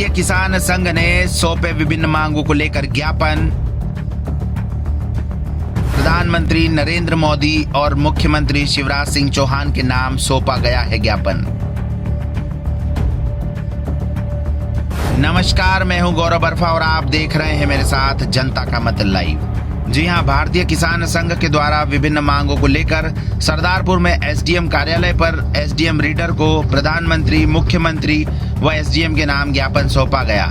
भारतीय किसान संघ ने सौंपे विभिन्न मांगों को लेकर ज्ञापन। प्रधानमंत्री नरेंद्र मोदी और मुख्यमंत्री शिवराज सिंह चौहान के नाम सौंपा गया है ज्ञापन। नमस्कार, मैं हूं गौरव बर्फा और आप देख रहे हैं मेरे साथ जनता का मत लाइव। जी हां, भारतीय किसान संघ के द्वारा विभिन्न मांगों को लेकर सरदारपुर में एसडीएम कार्यालय पर एसडीएम रीडर को प्रधानमंत्री, मुख्यमंत्री व एसडीएम के नाम ज्ञापन सौंपा गया,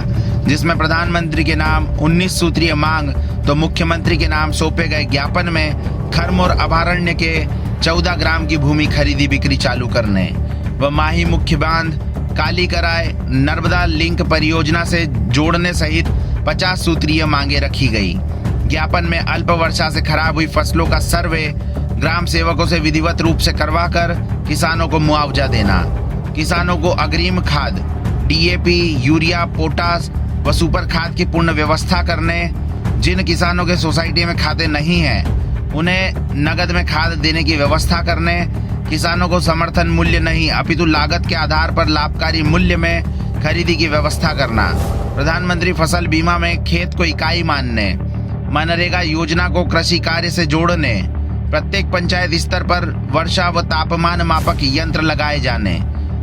जिसमें प्रधानमंत्री के नाम 19 सूत्रीय मांग तो मुख्यमंत्री के नाम सौंपे गए ज्ञापन में खरमोर अभयारण्य के 14 ग्राम की भूमि खरीदी बिक्री चालू करने व माही मुख्य बांध, काली कराय, नर्मदा लिंक परियोजना से जोड़ने सहित 50 सूत्रीय मांगे रखी गई। ज्ञापन में अल्प वर्षा से खराब हुई फसलों का सर्वे ग्राम सेवकों से विधिवत रूप से करवाकर किसानों को मुआवजा देना, किसानों को अग्रिम खाद, डीएपी, यूरिया, पोटास व सुपर खाद की पूर्ण व्यवस्था करने, जिन किसानों के सोसाइटी में खाते नहीं हैं उन्हें नगद में खाद देने की व्यवस्था करने, किसानों को समर्थन मूल्य नहीं अपितु लागत के आधार पर लाभकारी मूल्य में खरीदी की व्यवस्था करना, प्रधानमंत्री फसल बीमा में खेत को इकाई मानने, मनरेगा योजना को कृषि कार्य से जोड़ने, प्रत्येक पंचायत स्तर पर वर्षा व तापमान मापक यंत्र लगाए जाने,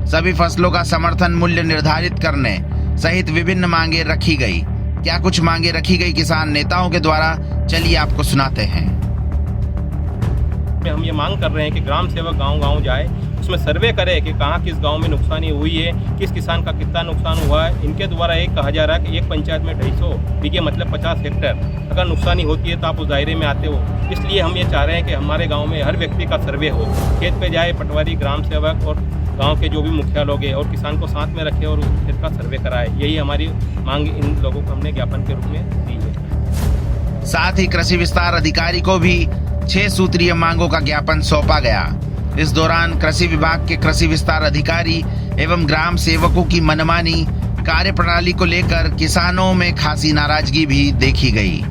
सभी फसलों का समर्थन मूल्य निर्धारित करने सहित विभिन्न मांगे रखी गई। क्या कुछ मांगे रखी गई किसान नेताओं के द्वारा, चलिए आपको सुनाते हैं। हम ये मांग कर रहे हैं कि ग्राम सेवक गांव-गांव जाए, उसमें सर्वे करे कि कहाँ किस गांव में नुकसानी हुई है, किस किसान का कितना नुकसान हुआ है। इनके द्वारा एक कहा जा रहा है कि एक पंचायत में 250 बीघे मतलब 50 हेक्टेयर अगर नुकसानी होती है तो आप उस दायरे में आते हो। इसलिए हम ये चाह रहे हैं कि हमारे गाँव में हर व्यक्ति का सर्वे हो, खेत पे जाए पटवारी, ग्राम सेवक और गाँव के जो भी मुखिया लोग हैं और किसान को साथ में रखे और उस खेत का सर्वे कराए। यही हमारी मांग इन लोगों को हमने ज्ञापन के रूप में दी है। साथ ही कृषि विस्तार अधिकारी को भी 6 सूत्रीय मांगों का ज्ञापन सौंपा गया। इस दौरान कृषि विभाग के कृषि विस्तार अधिकारी एवं ग्राम सेवकों की मनमानी कार्यप्रणाली को लेकर किसानों में खासी नाराजगी भी देखी गई।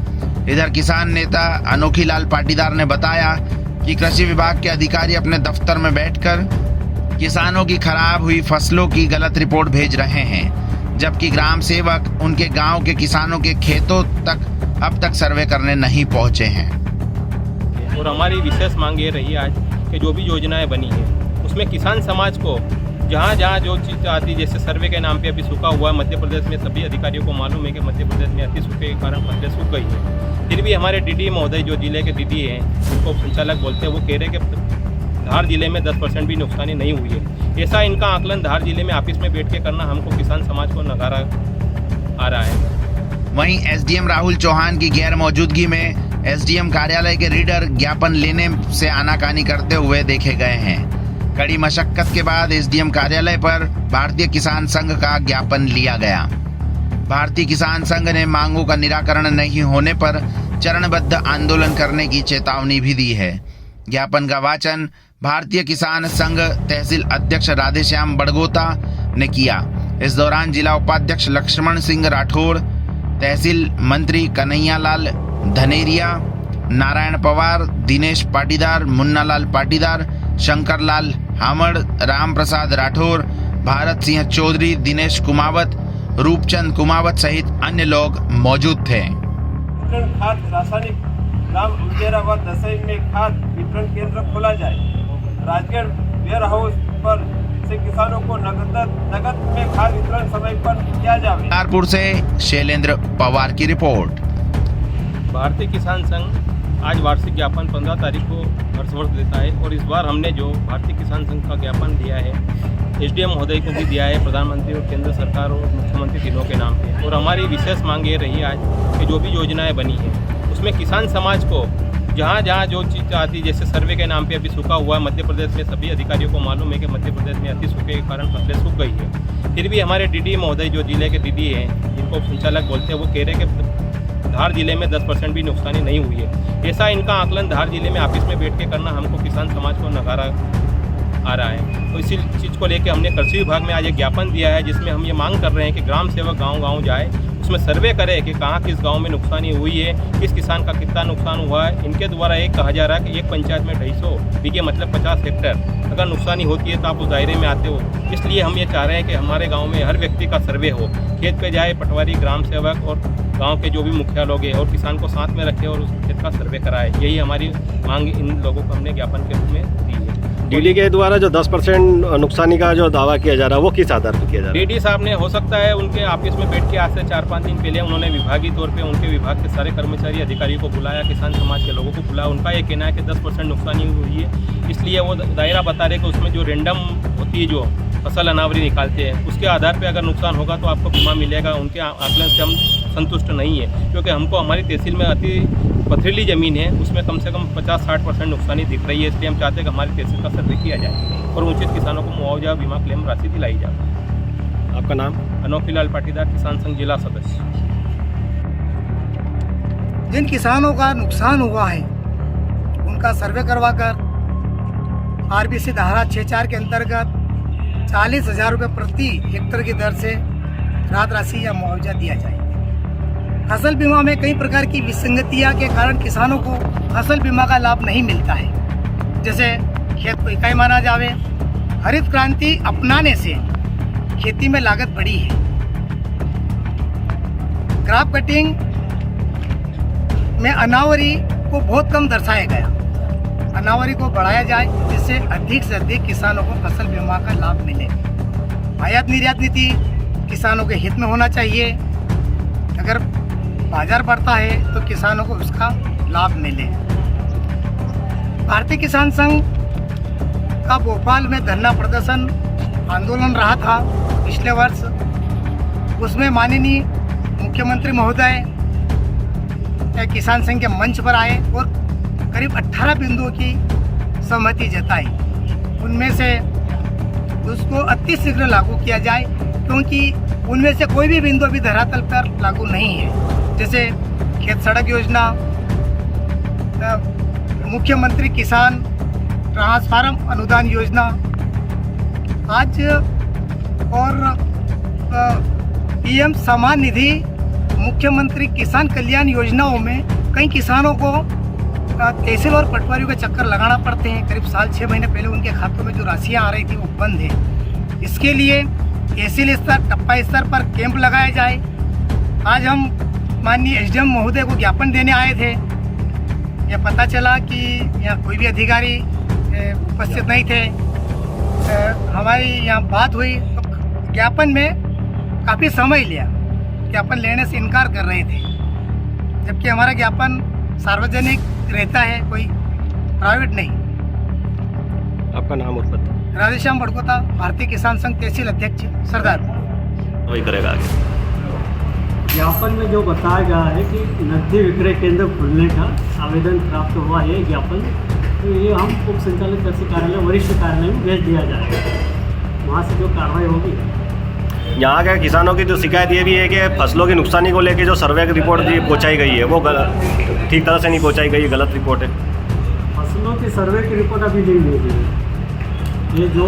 इधर किसान नेता अनोखी लाल पाटीदार ने बताया कि कृषि विभाग के अधिकारी अपने दफ्तर में बैठकर किसानों की खराब हुई फसलों की गलत रिपोर्ट भेज रहे हैं, जबकि ग्राम सेवक उनके गांव के किसानों के खेतों तक अब तक सर्वे करने नहीं पहुंचे हैं। और हमारी विशेष मांग ये रही आज कि जो भी योजनाएं बनी है उसमें किसान समाज को जहाँ जहाँ जो चीज़ आती है, जैसे सर्वे के नाम पे अभी सूखा हुआ है मध्य प्रदेश में, सभी अधिकारियों को मालूम है कि मध्य प्रदेश में अति सूखे के कारण फसलें सूख गई है। फिर भी हमारे डीडी महोदय जो जिले के डीडी हैं, उनको संचालक बोलते हैं, वो कह रहे हैं कि धार जिले में 10% भी नुकसानी नहीं हुई है। ऐसा इनका आकलन धार जिले में ऑफिस में बैठ के करना हमको किसान समाज को नकारा आ रहा है। वहीं एसडीएम राहुल चौहान की गैर मौजूदगी में एसडीएम कार्यालय के रीडर ज्ञापन लेने से आनाकानी करते हुए देखे गए हैं। कड़ी मशक्कत के बाद एसडीएम कार्यालय पर भारतीय किसान संघ का ज्ञापन लिया गया। भारतीय किसान संघ ने मांगों का निराकरण नहीं होने पर चरणबद्ध आंदोलन करने की चेतावनी भी दी है। ज्ञापन का वाचन भारतीय किसान संघ तहसील अध्यक्ष राधेश्याम बड़गोता ने किया। इस दौरान जिला उपाध्यक्ष लक्ष्मण सिंह राठौड़, तहसील मंत्री कन्हैयालाल धनेरिया, नारायण पवार, दिनेश पाटीदार, मुन्नालाल पाटीदार, शंकरलाल हामड़, राम प्रसाद राठौर, भारत सिंह चौधरी, दिनेश कुमावत, रूपचंद कुमावत सहित अन्य लोग मौजूद थे। खाद रासायनिक ग्राम उजेरा व दसई में खाद वितरण केंद्र खोला जाए। राजगढ़ वेयर हाउस पर से किसानों को नगद में खाद वितरण समय पर किया जाए। नारपुर से शैलेंद्र पवार की रिपोर्ट। भारतीय किसान संघ आज वार्षिक ज्ञापन 15 तारीख को हर वर्ष देता है और इस बार हमने जो भारतीय किसान संघ का ज्ञापन दिया है एसडीएम महोदय को भी दिया है, प्रधानमंत्री और केंद्र सरकार और मुख्यमंत्री तीनों के नाम पे। और हमारी विशेष मांग ये रही आज कि जो भी योजनाएं बनी है उसमें किसान समाज को जहाँ जहाँ जो चीज़ आती है, जैसे सर्वे के नाम पे अभी सूखा हुआ है मध्य प्रदेश में, सभी अधिकारियों को मालूम है कि मध्य प्रदेश में अति सूखे के कारण फसलें सूख गई है। फिर भी हमारे डीडी महोदय जो जिले के डीडी हैं, जिनको संचालक बोलते हैं, वो कह रहे हैं कि धार जिले में 10% भी नुकसानी नहीं हुई है। ऐसा इनका आकलन धार जिले में ऑफिस में बैठ के करना हमको किसान समाज को नकारा आ रहा है। तो इसी चीज़ को लेकर हमने कृषि विभाग में आज एक ज्ञापन दिया है, जिसमें हम ये मांग कर रहे हैं कि ग्राम सेवक गाँव-गाँव जाए, उसमें सर्वे करे कि कहाँ किस गांव में नुकसानी हुई है, किस किसान का कितना नुकसान हुआ है। इनके द्वारा एक कहा जा रहा है कि एक पंचायत में 250 बीघे मतलब 50 हेक्टेयर अगर नुकसानी होती है तो आप उस दायरे में आते हो। इसलिए हम ये चाह रहे हैं कि हमारे गाँव में हर व्यक्ति का सर्वे हो, खेत पे जाए, पटवारी, ग्राम सेवक और गांव के जो भी मुखिया लोग हैं और किसान को साथ में रखे और उस खेत का सर्वे कराए। यही हमारी मांग इन लोगों को हमने ज्ञापन के रूप में दी है। डीडी के द्वारा जो 10% नुकसानी का जो दावा किया जा रहा है वो किस आधार पर किया जा रहा है? डीडी साहब ने हो सकता है उनके ऑफिस में बैठ के आज से 4-5 दिन पहले उन्होंने विभागीय तौर पे उनके विभाग के सारे कर्मचारी अधिकारियों को बुलाया, किसान समाज के लोगों को बुलाया। उनका ये कहना है कि 10% नुकसानी हुई है, इसलिए वो दायरा बता रहे कि उसमें जो रेंडम होती है, जो फसल अनावरी निकालते हैं, उसके आधार पर अगर नुकसान होगा तो आपको बीमा मिलेगा। उनके आकलन से हम संतुष्ट नहीं है, क्योंकि हमको हमारी तहसील में अति पथरीली ज़मीन है, उसमें कम से कम 50-60% नुकसानी दिख रही है। इसलिए हम चाहते हैं कि हमारी तहसील का सर्वे किया जाए और उचित किसानों को मुआवजा बीमा क्लेम राशि दिलाई जाए। आपका नाम? अनोखीलाल पाटीदार, किसान संघ जिला सदस्य। जिन किसानों का नुकसान हुआ है उनका सर्वे करवाकर आरबीसी धारा 6(4) के अंतर्गत 40,000 रुपये प्रति हेक्टेयर की दर से राहत राशि या मुआवजा दिया जाए। फसल बीमा में कई प्रकार की विसंगतियां के कारण किसानों को फसल बीमा का लाभ नहीं मिलता है। जैसे खेत को इकाई माना जावे, हरित क्रांति अपनाने से खेती में लागत बढ़ी है। क्रॉप कटिंग में अनावरी को बहुत कम दर्शाया गया। अनावरी को बढ़ाया जाए जिससे अधिक से अधिक किसानों को फसल बीमा का लाभ मिले। आयात निर्यात नीति किसानों के हित में होना चाहिए। अगर बाजार बढ़ता है तो किसानों को उसका लाभ मिले। भारतीय किसान संघ का भोपाल में धरना प्रदर्शन आंदोलन रहा था पिछले वर्ष। उसमें माननीय मुख्यमंत्री महोदय किसान संघ के मंच पर आए और करीब 18 बिंदुओं की सहमति जताई। उनमें से उसको अति शीघ्र लागू किया जाए, क्योंकि उनमें से कोई भी बिंदु अभी धरातल पर लागू नहीं है। जैसे खेत सड़क योजना, मुख्यमंत्री किसान ट्रांसफार्म अनुदान योजना आज और पीएम सम्मान निधि, मुख्यमंत्री किसान कल्याण योजनाओं में कई किसानों को तहसील और पटवारियों के चक्कर लगाना पड़ते हैं। करीब साल 6 महीने पहले उनके खातों में जो राशियां आ रही थी वो बंद है। इसके लिए तहसील स्तर, टप्पा स्तर पर कैंप लगाए जाए। आज हम माननीय एसडीएम महोदय को ज्ञापन देने आए थे। यह पता चला कि यहाँ कोई भी अधिकारी उपस्थित नहीं थे। हमारी यहाँ बात हुई तो ज्ञापन में काफ़ी समय लिया, ज्ञापन लेने से इनकार कर रहे थे, जबकि हमारा ज्ञापन सार्वजनिक रहता है, कोई प्राइवेट नहीं। आपका नाम और पता? राधेश्याम बड़कोता, भारतीय किसान संघ तहसील अध्यक्ष, सरदार। वही करेगा आगे। ज्ञापन में जो बताया गया है कि नकदी विक्रय केंद्र खुलने का आवेदन प्राप्त हुआ है ज्ञापन, तो ये हम उप संचालक कृषि कार्यालय वरिष्ठ कार्यालय में भेज दिया जाएगा। वहाँ से जो कार्रवाई होगी। यहाँ के किसानों की जो शिकायत ये भी है कि फसलों की नुकसानी को लेकर जो सर्वे की रिपोर्ट पहुँचाई गई है वो ठीक तरह से नहीं पहुँचाई गई, गलत रिपोर्ट है। फसलों की सर्वे की रिपोर्ट अभी नहीं दी गई है। ये जो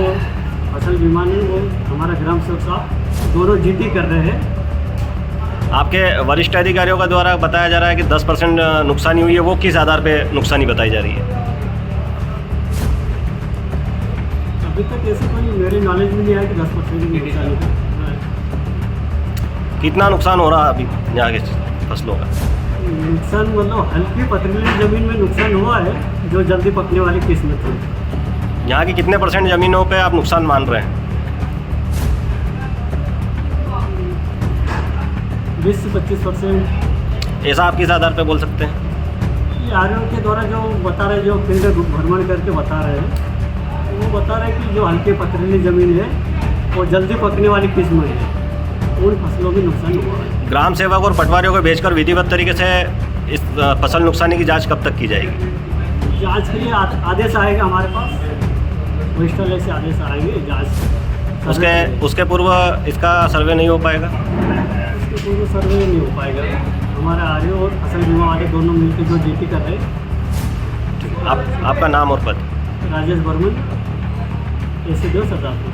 फसल बीमा है वो हमारा ग्राम सेवक साहब दोनों जीटी कर रहे हैं। आपके वरिष्ठ अधिकारियों का द्वारा बताया जा रहा है कि 10% नुकसानी हुई है, वो किस आधार पे नुकसानी बताई जा रही है? अभी तक ऐसे कोई मेरे नॉलेज में नहीं आया कि 10% की नुकसानी है। कितना नुकसान हो रहा है अभी यहाँ के फसलों का? नुकसान मतलब हल्की पथरीली ज़मीन में नुकसान हुआ है, जो जल्दी पकने वाली किस्म थी। यहाँ की कितने % ज़मीनों पे आप नुकसान मान रहे हैं? 20 से 25%। ऐसा आप किस आधार पे बोल सकते हैं? ये आरओ के द्वारा जो बता रहे, जो फील्ड भ्रमण करके बता रहे हैं, वो बता रहे हैं कि जो हल्की पथरीली ज़मीन है वो जल्दी पकने वाली किस्म है, उन फसलों में नुकसान हुआ है। ग्राम सेवक और पटवारियों को भेजकर विधिवत तरीके से इस फसल नुकसानी की जांच कब तक की जाएगी? जांच के लिए आदेश आएगा हमारे पास, वरिष्ठालय से आदेश आएंगे जांच। उसके पूर्व इसका सर्वे नहीं हो पाएगा? उसके पूर्व सर्वे नहीं हो पाएगा। हमारे आरओ और फसल बीमा वाले दोनों मिलकर जो ड्यूटी कर रहे हैं। आपका नाम और पद? राजेश बर्मन, एसडीओ सरदारपुर।